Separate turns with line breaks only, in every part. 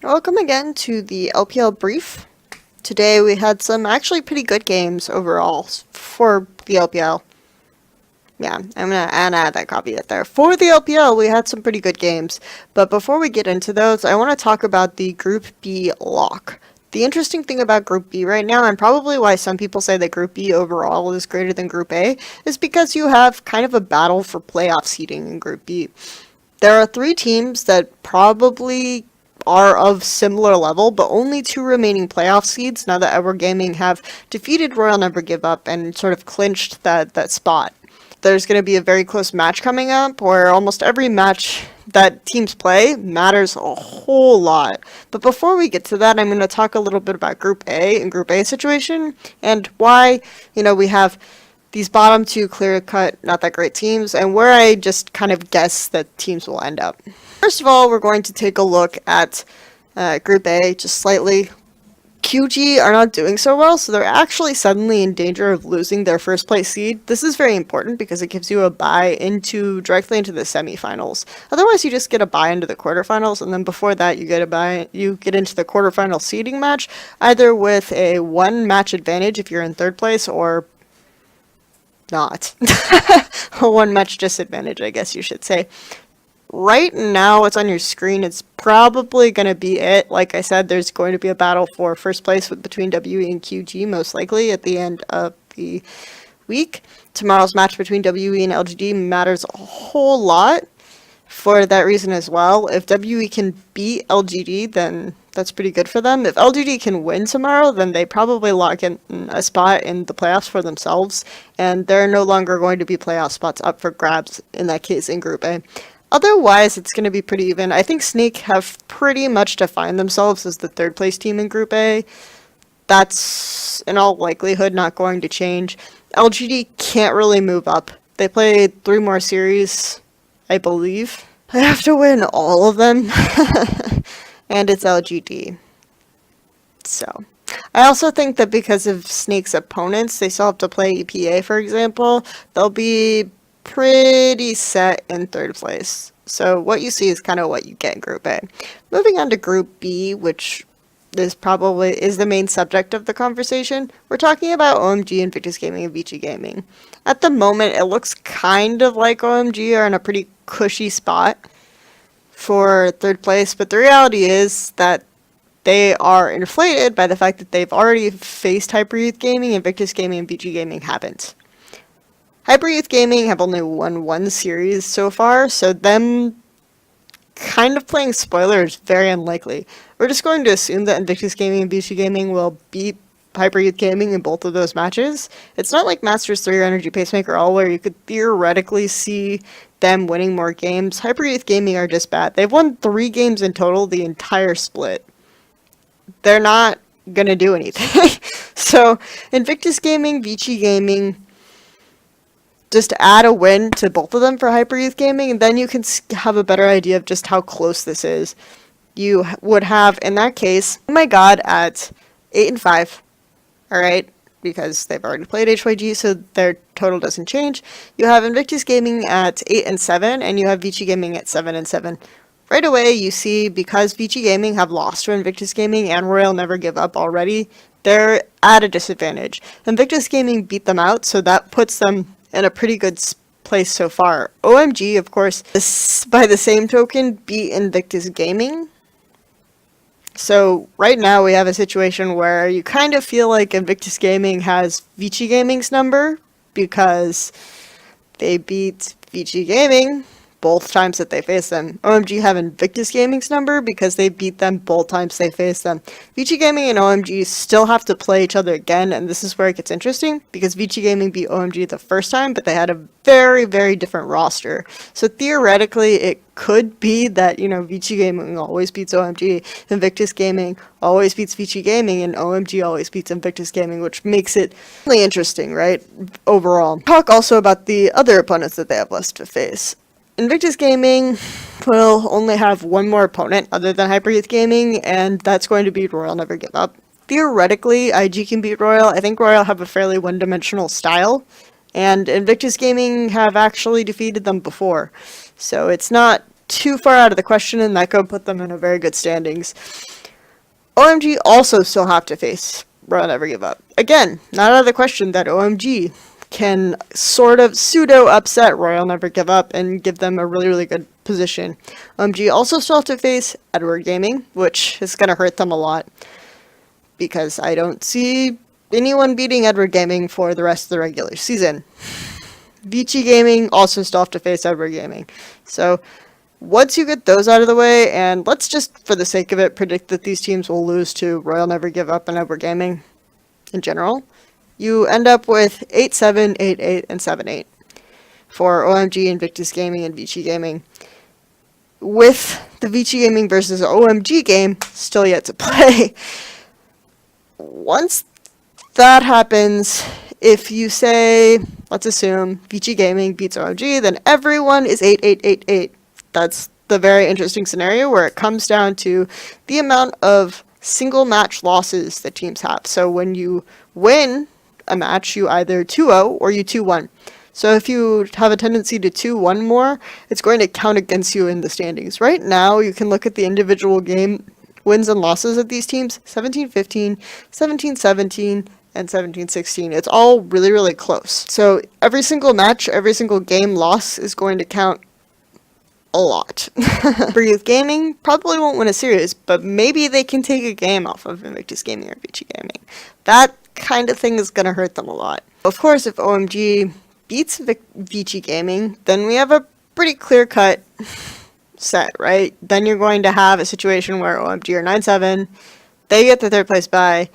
Welcome again to the LPL brief. Today we had some actually pretty good games overall for the LPL. Yeah, I'm gonna add that caveat there. For the LPL, we had some pretty good games, but before we get into those, I want to talk about the Group B lock. The interesting thing about Group B right now, and probably why some people say that Group B overall is greater than Group A, is because you have kind of a battle for playoff seeding in Group B. There are three teams that probably are of similar level, but only two remaining playoff seeds now that Edward Gaming have defeated Royal Never Give Up and sort of clinched that spot. There's going to be a very close match coming up where almost every match that teams play matters a whole lot. But before we get to that, I'm going to talk a little bit about Group A and Group A situation and why, we have these bottom two clear-cut, not that great teams, and where I just kind of guess that teams will end up. First of all, we're going to take a look at Group A just slightly. QG are not doing so well, so they're actually suddenly in danger of losing their first place seed. This is very important because it gives you a bye directly into the semifinals. Otherwise, you just get a bye into the quarterfinals, and then before that, you get into the quarterfinal seeding match, either with a one match advantage if you're in third place, or not. A one match disadvantage, I guess you should say. Right now, what's on your screen is probably going to be it. Like I said, there's going to be a battle for first place between WE and QG, most likely, at the end of the week. Tomorrow's match between WE and LGD matters a whole lot for that reason as well. If WE can beat LGD, then that's pretty good for them. If LGD can win tomorrow, then they probably lock in a spot in the playoffs for themselves, and there are no longer going to be playoff spots up for grabs in that case in Group A. Otherwise, it's going to be pretty even. I think Snake have pretty much defined themselves as the third place team in Group A. That's, in all likelihood, not going to change. LGD can't really move up. They played 3 more series, I believe. I have to win all of them. And it's LGD. So, I also think that because of Snake's opponents, they still have to play EPA, for example. They'll be pretty set in third place. So what you see is kind of what you get in Group A. Moving on to Group B, which is the main subject of the conversation, we're talking about OMG, Invictus Gaming, and VG Gaming. At the moment, it looks kind of like OMG are in a pretty cushy spot for third place, but the reality is that they are inflated by the fact that they've already faced Hyper Youth Gaming, Invictus Gaming, and VG Gaming haven't. Hyper Youth Gaming have only won one series so far, so them kind of playing spoiler is very unlikely. We're just going to assume that Invictus Gaming and VG Gaming will beat Hyper Youth Gaming in both of those matches. It's not like Masters 3 or Energy Pacemaker All, where you could theoretically see them winning more games. Hyper Youth Gaming are just bad. They've won 3 games in total the entire split. They're not going to do anything. So, Invictus Gaming, VG Gaming, just add a win to both of them for Hyper Youth Gaming, and then you can have a better idea of just how close this is. You would have, in that case, Oh My God at 8-5, alright, because they've already played HYG, so their total doesn't change. You have Invictus Gaming at 8-7, and you have VG Gaming at 7-7. Right away, you see, because VG Gaming have lost to Invictus Gaming and Royal Never Give Up already, they're at a disadvantage. Invictus Gaming beat them out, so that puts them in a pretty good place so far. OMG, of course, by the same token, beat Invictus Gaming. So right now we have a situation where you kind of feel like Invictus Gaming has VG Gaming's number because they beat VG Gaming both times that they face them. OMG have Invictus Gaming's number because they beat them both times they face them. VG Gaming and OMG still have to play each other again, and this is where it gets interesting because VG Gaming beat OMG the first time, but they had a very, very different roster. So theoretically, it could be that, VG Gaming always beats OMG, Invictus Gaming always beats VG Gaming, and OMG always beats Invictus Gaming, which makes it really interesting, right? Overall. Talk also about the other opponents that they have left to face. Invictus Gaming will only have one more opponent other than Hyper Youth Gaming, and that's going to be Royal Never Give Up. Theoretically, IG can beat Royal. I think Royal have a fairly one-dimensional style, and Invictus Gaming have actually defeated them before. So it's not too far out of the question, and that could put them in a very good standings. OMG also still have to face Royal Never Give Up. Again, not out of the question that OMG can sort of pseudo upset Royal Never Give Up and give them a really, really good position. OMG also still have to face Edward Gaming, which is going to hurt them a lot, because I don't see anyone beating Edward Gaming for the rest of the regular season. Vici Gaming also still have to face Edward Gaming. So once you get those out of the way, and let's just, for the sake of it, predict that these teams will lose to Royal Never Give Up and Edward Gaming in general, you end up with 8-7, 8-8, and 7-8 for OMG, Invictus Gaming, and Vici Gaming, with the Vici Gaming versus OMG game still yet to play. Once that happens, if you say, let's assume Vici Gaming beats OMG, then everyone is 8-8-8-8. That's the very interesting scenario where it comes down to the amount of single match losses that teams have. So when you win a match, you either 2-0 or you 2-1. So if you have a tendency to 2-1 more, it's going to count against you in the standings. Right now, you can look at the individual game wins and losses of these teams: 17-15, 17-17, and 17-16. It's all really, really close. So every single match, every single game loss is going to count a lot. For Youth Gaming, probably won't win a series, but maybe they can take a game off of Invictus Gaming or Vici Gaming. That kind of thing is going to hurt them a lot. Of course, if OMG beats Vici Gaming, then we have a pretty clear-cut set, right? Then you're going to have a situation where OMG are 9-7, they get the third place bye,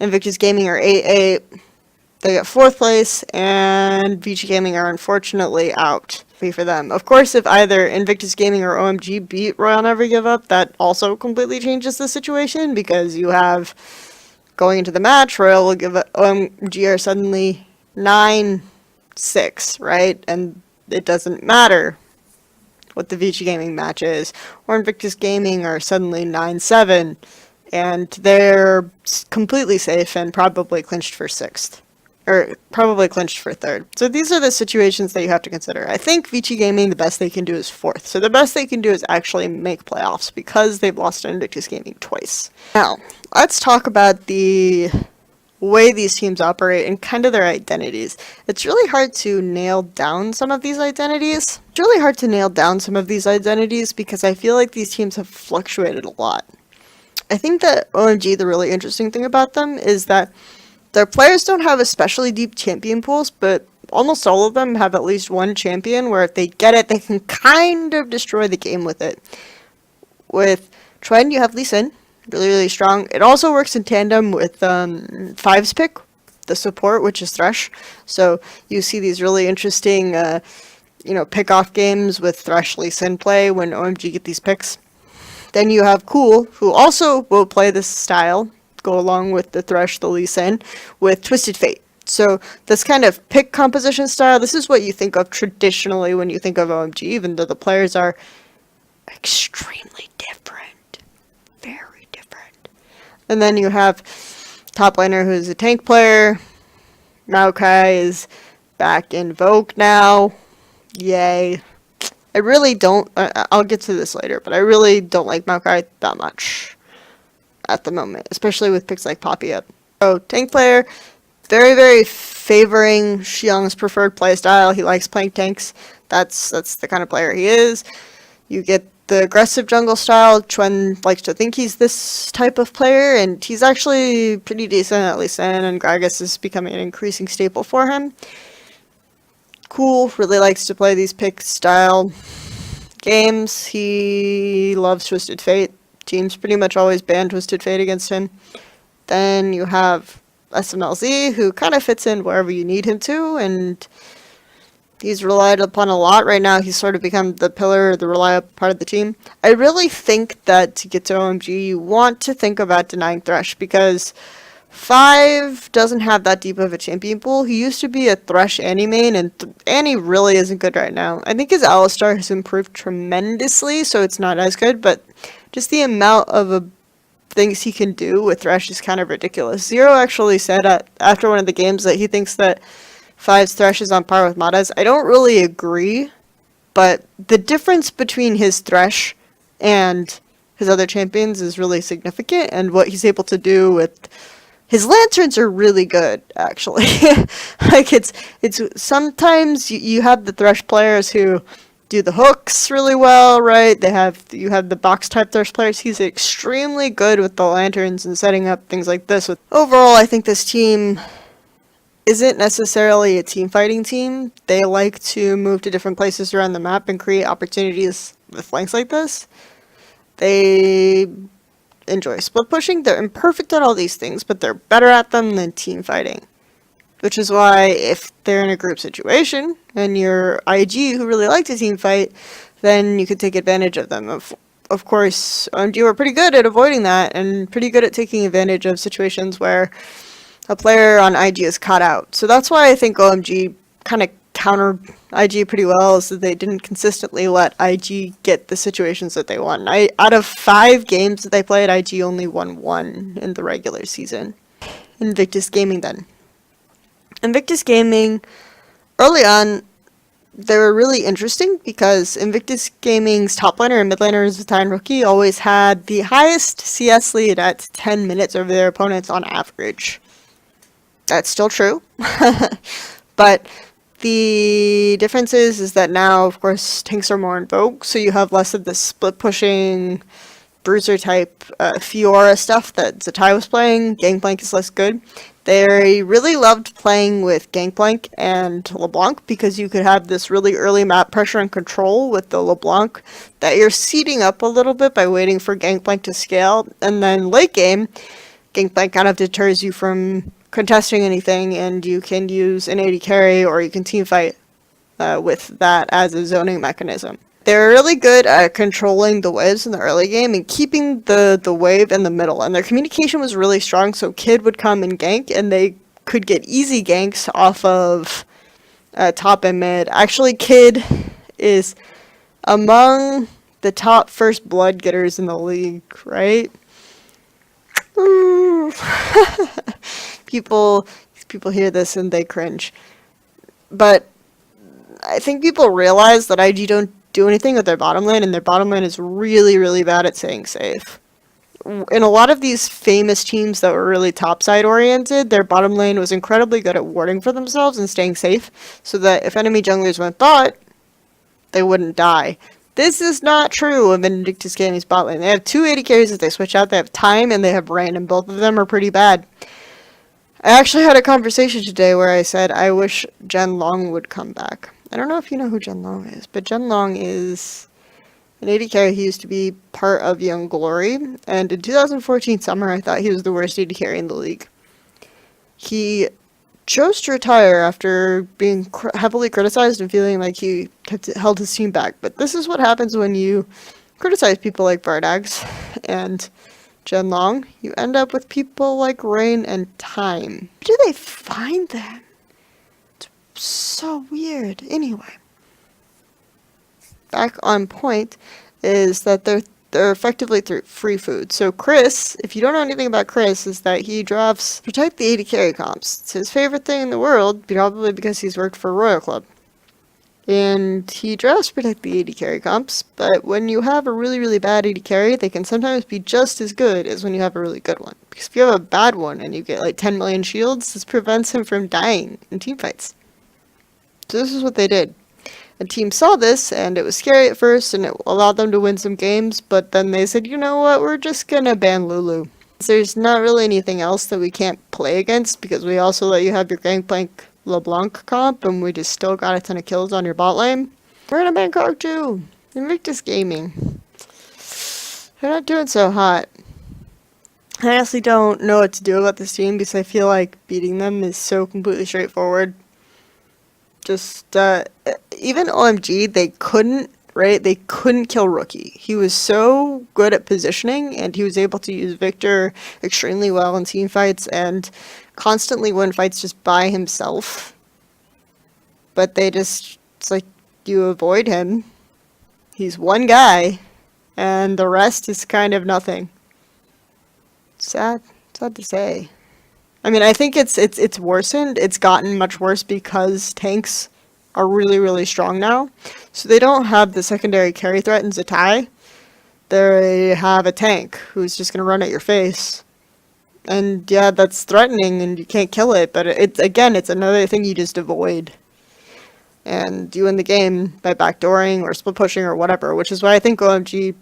Invictus Gaming are 8-8, they get fourth place, and Vici Gaming are unfortunately out. For them. Of course, if either Invictus Gaming or OMG beat Royal Never Give Up, that also completely changes the situation, because you have, going into the match, Royal will give up, OMG are suddenly 9-6, right? And it doesn't matter what the Vici Gaming match is. Or Invictus Gaming are suddenly 9-7, and they're completely safe and probably clinched for 6th. Or probably clinched for 3rd. So these are the situations that you have to consider. I think Vici Gaming, the best they can do is 4th. So the best they can do is actually make playoffs, because they've lost to Invictus Gaming twice. Now, let's talk about the way these teams operate and kind of their identities. It's really hard to nail down some of these identities. Because I feel like these teams have fluctuated a lot. I think that OMG, the really interesting thing about them is that their players don't have especially deep champion pools, but almost all of them have at least one champion where if they get it, they can kind of destroy the game with it. With DreXxiN, you have LPLen, really, really strong. It also works in tandem with Five's pick, the support, which is Thresh. So you see these really interesting, pick-off games with Thresh, LPLen play when OMG get these picks. Then you have Cool, who also will play this style, go along with the Thresh, the LPLen, with Twisted Fate. So this kind of pick composition style, this is what you think of traditionally when you think of OMG, even though the players are extremely different. Very different. And then you have top laner, who's a tank player. Maokai is back in vogue now. Yay. I really don't, I'll get to this later, but I really don't like Maokai that much at the moment, especially with picks like Poppy up. So, tank player, very, very favoring Xiang's preferred playstyle. He likes playing tanks. That's the kind of player he is. You get the aggressive jungle style. DreXxiN likes to think he's this type of player, and he's actually pretty decent at LPLen, and Gragas is becoming an increasing staple for him. Cool, really likes to play these pick style games. He loves Twisted Fate. Teams pretty much always ban Twisted Fate against him. Then you have SMLZ, who kind of fits in wherever you need him to, and he's relied upon a lot. Right now, he's sort of become the pillar, the reliable part of the team. I really think that to get to OMG, you want to think about denying Thresh, because Five doesn't have that deep of a champion pool. He used to be a Thresh Annie main, and Annie really isn't good right now. I think his Alistar has improved tremendously, so it's not as good, but just the amount of things he can do with Thresh is kind of ridiculous. Zero actually said after one of the games that he thinks that Five's Thresh is on par with Mata's. I don't really agree, but the difference between his Thresh and his other champions is really significant, and what he's able to do with his lanterns are really good, actually. Like, it's sometimes you have the Thresh players who do the hooks really well, right? You have the box type Thresh players. He's extremely good with the lanterns and setting up things like this. Overall, I think this team isn't necessarily a team fighting team. They like to move to different places around the map and create opportunities with flanks like this. They enjoy split pushing. They're imperfect at all these things, but they're better at them than team fighting. Which is why if they're in a group situation and you're IG who really like to team fight, then you could take advantage of them. Of course, OMG were pretty good at avoiding that and pretty good at taking advantage of situations where a player on IG is caught out. So that's why I think OMG kind of countered IG pretty well, is that they didn't consistently let IG get the situations that they won. Out of 5 games that they played, IG only won 1 in the regular season. Invictus Gaming then. Invictus Gaming, early on, they were really interesting because Invictus Gaming's top laner and mid laner, Zitan Rookie, always had the highest CS lead at 10 minutes over their opponents on average. That's still true. But the difference is that now, of course, tanks are more in vogue, so you have less of the split pushing, bruiser type Fiora stuff that Zatai was playing. Gangplank is less good. They really loved playing with Gangplank and LeBlanc because you could have this really early map pressure and control with the LeBlanc that you're seeding up a little bit by waiting for Gangplank to scale, and then late game, Gangplank kind of deters you from contesting anything, and you can use an AD carry or you can team fight with that as a zoning mechanism. They're really good at controlling the waves in the early game and keeping the wave in the middle, and their communication was really strong, so Kid would come and gank and they could get easy ganks off of top and mid. Actually, Kid is among the top first blood getters in the league, right? People hear this and they cringe. But I think people realize that IG don't do anything with their bottom lane, and their bottom lane is really, really bad at staying safe. In a lot of these famous teams that were really topside oriented, their bottom lane was incredibly good at warding for themselves and staying safe, so that if enemy junglers went bot, they wouldn't die. This is not true of Invictus Gaming's bot lane. They have 2 AD carries that they switch out. They have time and they have rain, and both of them are pretty bad. I actually had a conversation today where I said I wish Jen Long would come back. I don't know if you know who Jen Long is, but Jen Long is an AD carry. He used to be part of Young Glory, and in 2014 summer, I thought he was the worst AD carry in the league. He chose to retire after being heavily criticized and feeling like he held his team back. But this is what happens when you criticize people like Bardags and Jen Long. You end up with people like Rain and Time. Where do they find them? It's so weird. Anyway, back on point is that they're effectively free food. So Chris, if you don't know anything about Chris, is that he drafts protect the AD carry comps. It's his favorite thing in the world, probably because he's worked for Royal Club. And he drafts protect the AD carry comps, but when you have a really, really bad AD carry, they can sometimes be just as good as when you have a really good one. Because if you have a bad one and you get like 10 million shields, this prevents him from dying in teamfights. So this is what they did. The team saw this, and it was scary at first, and it allowed them to win some games, but then they said, you know what, we're just gonna ban Lulu. There's not really anything else that we can't play against, because we also let you have your Gangplank LeBlanc comp, and we just still got a ton of kills on your bot lane. We're gonna ban Karg too. Invictus Gaming. They're not doing so hot. I honestly don't know what to do about this team, because I feel like beating them is so completely straightforward. Just, even OMG, they couldn't, right? They couldn't kill Rookie. He was so good at positioning, and he was able to use Victor extremely well in team fights, and constantly win fights just by himself. But they just, it's like, you avoid him. He's one guy, and the rest is kind of nothing. Sad to say. I mean, I think it's worsened. It's gotten much worse because tanks are really, really strong now. So they don't have the secondary carry threat in Zatai. They have a tank who's just going to run at your face. And yeah, that's threatening and you can't kill it, but it's another thing you just avoid. And you win the game by backdooring or split pushing or whatever, which is why I think OMG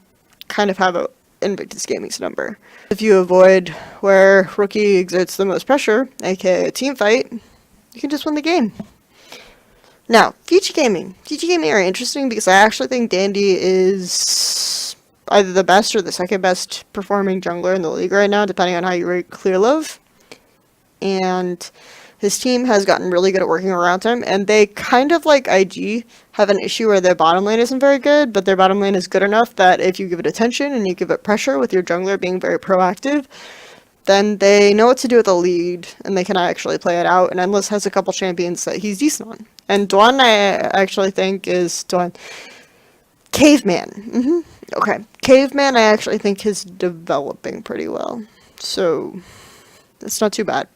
kind of have a Invictus Gaming's number. If you avoid where Rookie exerts the most pressure, aka a team fight, you can just win the game. Now, Vici Gaming. Vici Gaming are interesting because I actually think Dandy is either the best or the second best performing jungler in the league right now, depending on how you rate Clear Love. And his team has gotten really good at working around him, and they kind of like IG have an issue where their bottom lane isn't very good, but their bottom lane is good enough that if you give it attention and you give it pressure with your jungler being very proactive, then they know what to do with the lead, and they can actually play it out, and Endless has a couple champions that he's decent on. And Dwan, I actually think is Dwan. Caveman. Okay. Caveman, I actually think is developing pretty well. So, it's not too bad.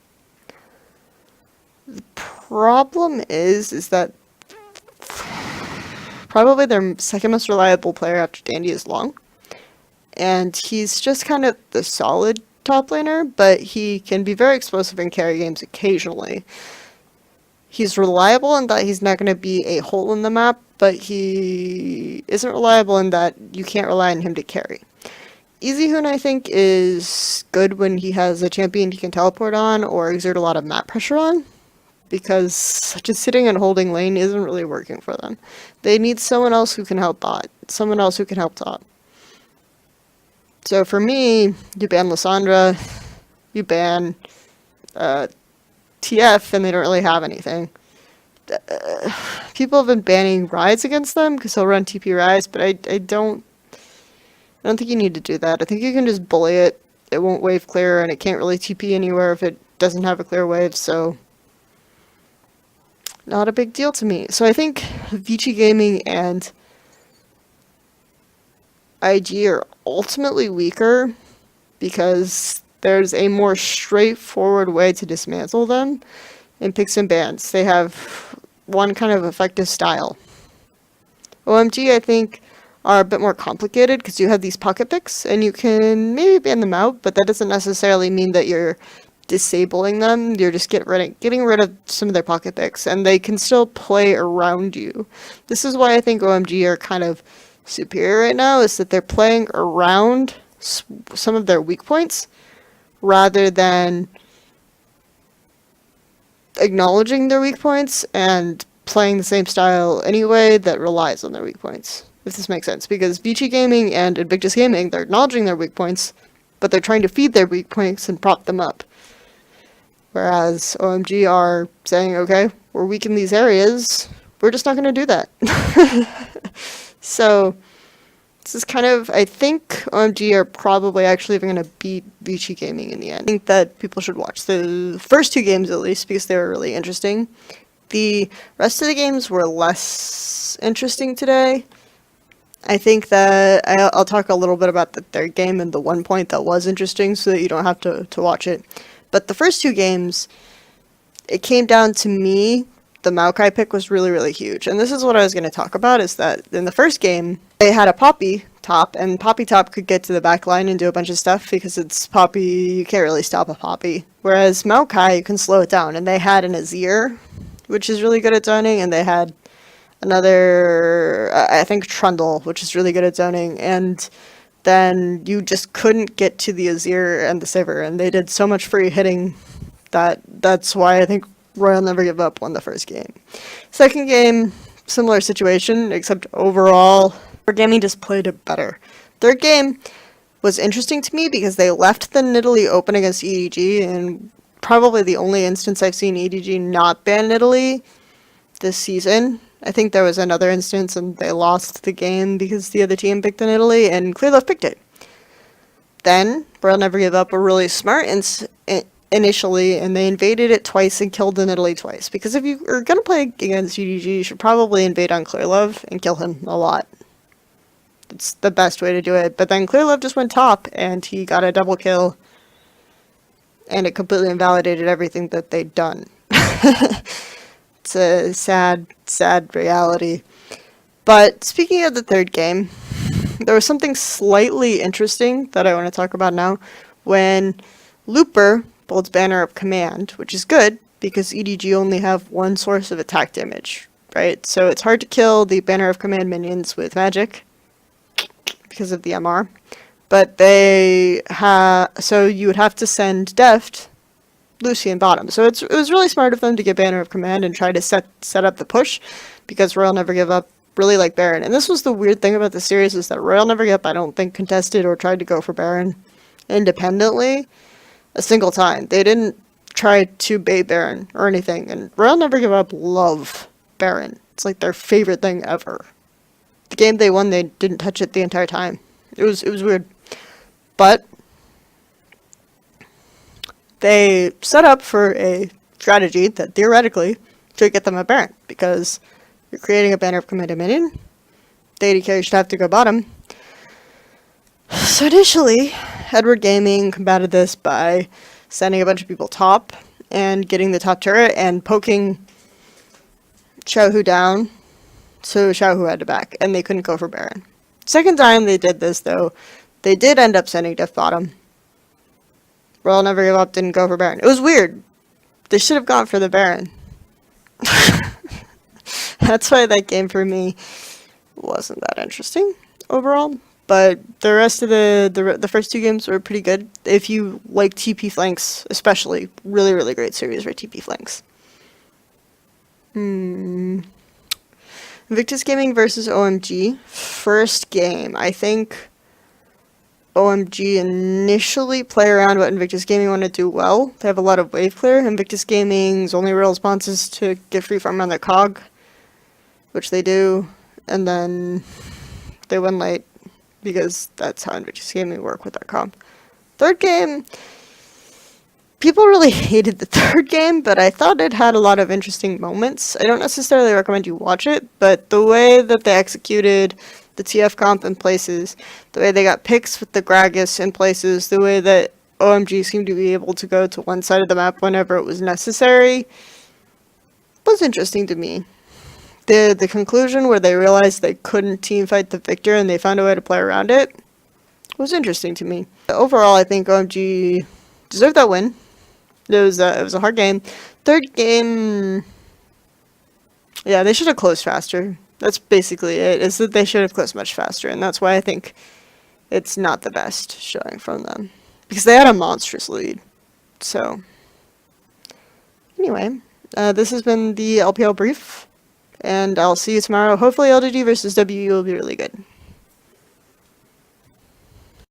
The problem is that probably their second most reliable player after Dandy is Long. And he's just kind of the solid top laner, but he can be very explosive in carry games occasionally. He's reliable in that he's not going to be a hole in the map, but he isn't reliable in that you can't rely on him to carry. EasyHoon, I think, is good when he has a champion he can teleport on or exert a lot of map pressure on, because just sitting and holding lane isn't really working for them. They need someone else who can help bot, someone else who can help top. So for me, you ban Lysandra, you ban TF, and they don't really have anything. People have been banning Ryze against them because he'll run TP Ryze, but I don't think you need to do that. I think you can just bully it. It won't wave clear, and it can't really TP anywhere if it doesn't have a clear wave, so not a big deal to me. So I think Vici Gaming and IG are ultimately weaker because there's a more straightforward way to dismantle them in picks and bans. They have one kind of effective style. OMG, I think, are a bit more complicated because you have these pocket picks and you can maybe ban them out, but that doesn't necessarily mean that you're disabling them. You're just getting rid of some of their pocket picks, and they can still play around you. This is why I think OMG are kind of superior right now, is that they're playing around some of their weak points rather than acknowledging their weak points and playing the same style anyway that relies on their weak points, if this makes sense. Because Vici Gaming and Invictus Gaming, they're acknowledging their weak points, but they're trying to feed their weak points and prop them up. Whereas OMG are saying, okay, we're weak in these areas, we're just not going to do that. So, this is kind of, I think OMG are probably actually even going to beat Vici Gaming in the end. I think that people should watch the first two games at least because they were really interesting. The rest of the games were less interesting today. I think that I'll talk a little bit about the third game and the one point that was interesting so that you don't have to watch it. But the first two games, it came down to me. The Maokai pick was really, really huge. And this is what I was going to talk about, is that in the first game, they had a Poppy top, and Poppy top could get to the back line and do a bunch of stuff because it's Poppy, you can't really stop a Poppy. Whereas Maokai, you can slow it down, and they had an Azir, which is really good at zoning, and they had another, I think, Trundle, which is really good at zoning, and then you just couldn't get to the Azir and the Sivir, and they did so much free hitting that's why I think Royal Never Give Up won the first game. Second game, similar situation, except overall, Gaming just played it better. Third game was interesting to me because they left the Nidalee open against EDG, and probably the only instance I've seen EDG not ban Nidalee this season. I think there was another instance and they lost the game because the other team picked the Nidalee and Clearlove picked it. Then, Royal Never Give Up were really smart initially, and they invaded it twice and killed the Nidalee twice. Because if you are going to play against EDG, you should probably invade on Clearlove and kill him a lot. It's the best way to do it. But then Clearlove just went top and he got a double kill, and it completely invalidated everything that they'd done. It's a sad, sad reality. But speaking of the third game, there was something slightly interesting that I want to talk about now. When Looper builds Banner of Command, which is good because EDG only have one source of attack damage, right? So it's hard to kill the Banner of Command minions with magic because of the MR. But so you would have to send Deft, Lucy, and bottom. So it was really smart of them to get Banner of Command and try to set up the push, because Royal Never Give Up really like Baron. And this was the weird thing about the series, is that Royal Never Give Up, I don't think, contested or tried to go for Baron independently a single time. They didn't try to bait Baron or anything. And Royal Never Give Up love Baron. It's like their favorite thing ever. The game they won, they didn't touch it the entire time. It was weird. But they set up for a strategy that theoretically should get them a Baron, because you're creating a Banner of Command minion. The AD carry should have to go bottom. So initially, Edward Gaming combated this by sending a bunch of people top and getting the top turret and poking Xiaohu down, so Xiaohu had to back, and they couldn't go for Baron. Second time they did this, though, they did end up sending Def bottom. Royal Never Give Up didn't go for Baron. It was weird. They should have gone for the Baron. That's why that game for me wasn't that interesting overall. But the rest of the first two games were pretty good. If you like TP flanks, especially, really, really great series for TP flanks. Invictus Gaming versus OMG. First game, I think OMG initially play around what Invictus Gaming want to do well. They have a lot of wave clear. Invictus Gaming's only real response is to get free farm on their cog, which they do, and then they win late, because that's how Invictus Gaming work with that comp. Third game, people really hated the third game, but I thought it had a lot of interesting moments. I don't necessarily recommend you watch it, but the way that they executed the TF comp in places, the way they got picks with the Gragas in places, the way that OMG seemed to be able to go to one side of the map whenever it was necessary, was interesting to me. The conclusion where they realized they couldn't teamfight the victor and they found a way to play around it was interesting to me. Overall, I think OMG deserved that win. It was a hard game. Third game, yeah, they should have closed faster. That's basically it, is that they should have closed much faster, and that's why I think it's not the best showing from them, because they had a monstrous lead. So, anyway, this has been the LPL brief, and I'll see you tomorrow. Hopefully LGD versus WE will be really good.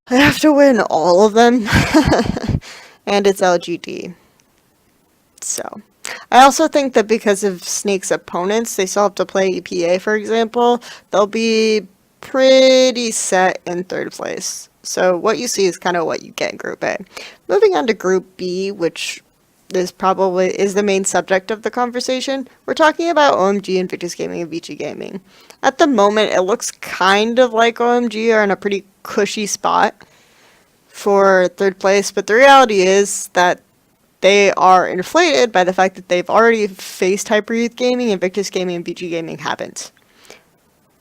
I have to win all of them, and it's LGD. So, I also think that because of Snake's opponents, they still have to play EPA, for example, they'll be pretty set in third place. So what you see is kind of what you get in Group A. Moving on to Group B, which is the main subject of the conversation, we're talking about OMG, Invictus Gaming, and VG Gaming. At the moment, it looks kind of like OMG are in a pretty cushy spot for third place, but the reality is that they are inflated by the fact that they've already faced Hyper Youth Gaming, Invictus Gaming, and VG Gaming haven't.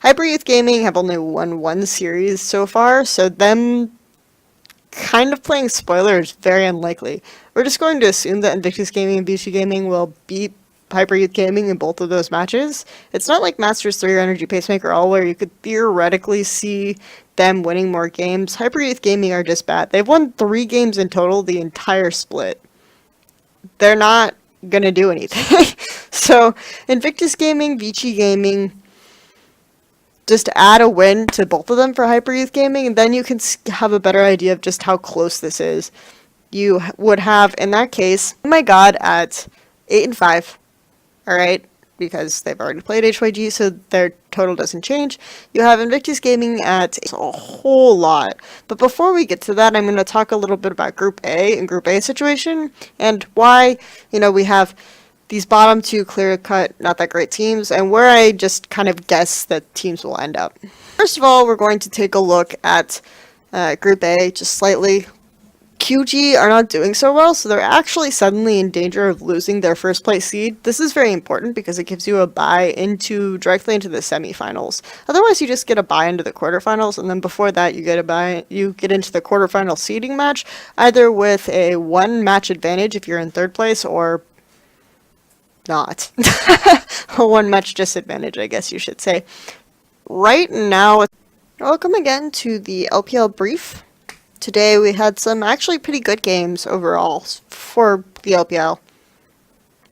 Hyper Youth Gaming have only won one series so far, so them kind of playing spoiler is very unlikely. We're just going to assume that Invictus Gaming and VG Gaming will beat Hyper Youth Gaming in both of those matches. It's not like Masters 3 or Energy Pacemaker All, where you could theoretically see them winning more games. Hyper Youth Gaming are just bad. They've won 3 games in total the entire split. They're not gonna do anything. So, Invictus Gaming, VG Gaming, just add a win to both of them for Hyper Youth Gaming, and then you can have a better idea of just how close this is. You would have, in that case, My God at 8 and 5, alright, because they've already played HYG, so their total doesn't change. You have Invictus Gaming at a whole lot. But before we get to that, I'm going to talk a little bit about Group A and Group A situation, and why, we have these bottom two clear-cut, not that great teams, and where I just kind of guess that teams will end up. First of all, we're going to take a look at Group A, just slightly. QG are not doing so well, so they're actually suddenly in danger of losing their first place seed. This is very important because it gives you a bye directly into the semifinals. Otherwise, you just get a bye into the quarterfinals, and then before that, you get into the quarterfinal seeding match, either with a one match advantage if you're in third place, or not. A one match disadvantage, I guess you should say. Right now, welcome again to the LPL brief. Today we had some actually pretty good games overall for the LPL.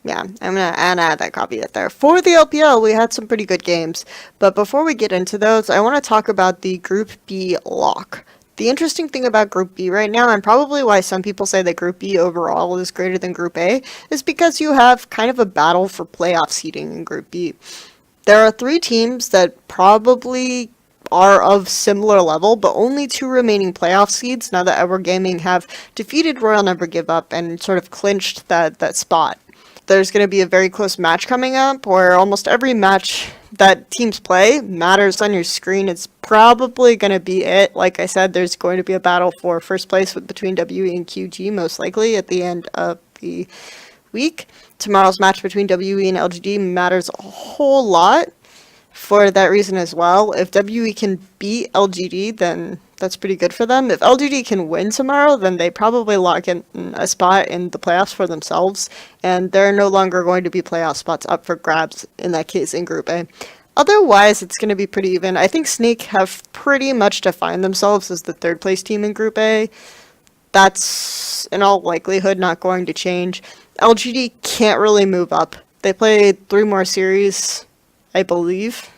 Yeah, I'm gonna add that copy there. For the LPL, we had some pretty good games. But before we get into those, I want to talk about the Group B lock. The interesting thing about Group B right now, and probably why some people say that Group B overall is greater than Group A, is because you have kind of a battle for playoff seeding in Group B. There are three teams that probably are of similar level, but only two remaining playoff seeds now that Ever Gaming have defeated Royal Never Give Up and sort of clinched that spot. There's going to be a very close match coming up where almost every match that teams play matters on your screen. It's probably going to be it. Like I said, there's going to be a battle for first place between WE and QG, most likely at the end of the week. Tomorrow's match between WE and LGD matters a whole lot for that reason as well. If WE can beat LGD, then that's pretty good for them. If LGD can win tomorrow, then they probably lock in a spot in the playoffs for themselves, and there are no longer going to be playoff spots up for grabs in that case in Group A. Otherwise, it's going to be pretty even. I think Snake have pretty much defined themselves as the third place team in Group A. That's in all likelihood not going to change. LGD can't really move up. They played 3 more series, I believe.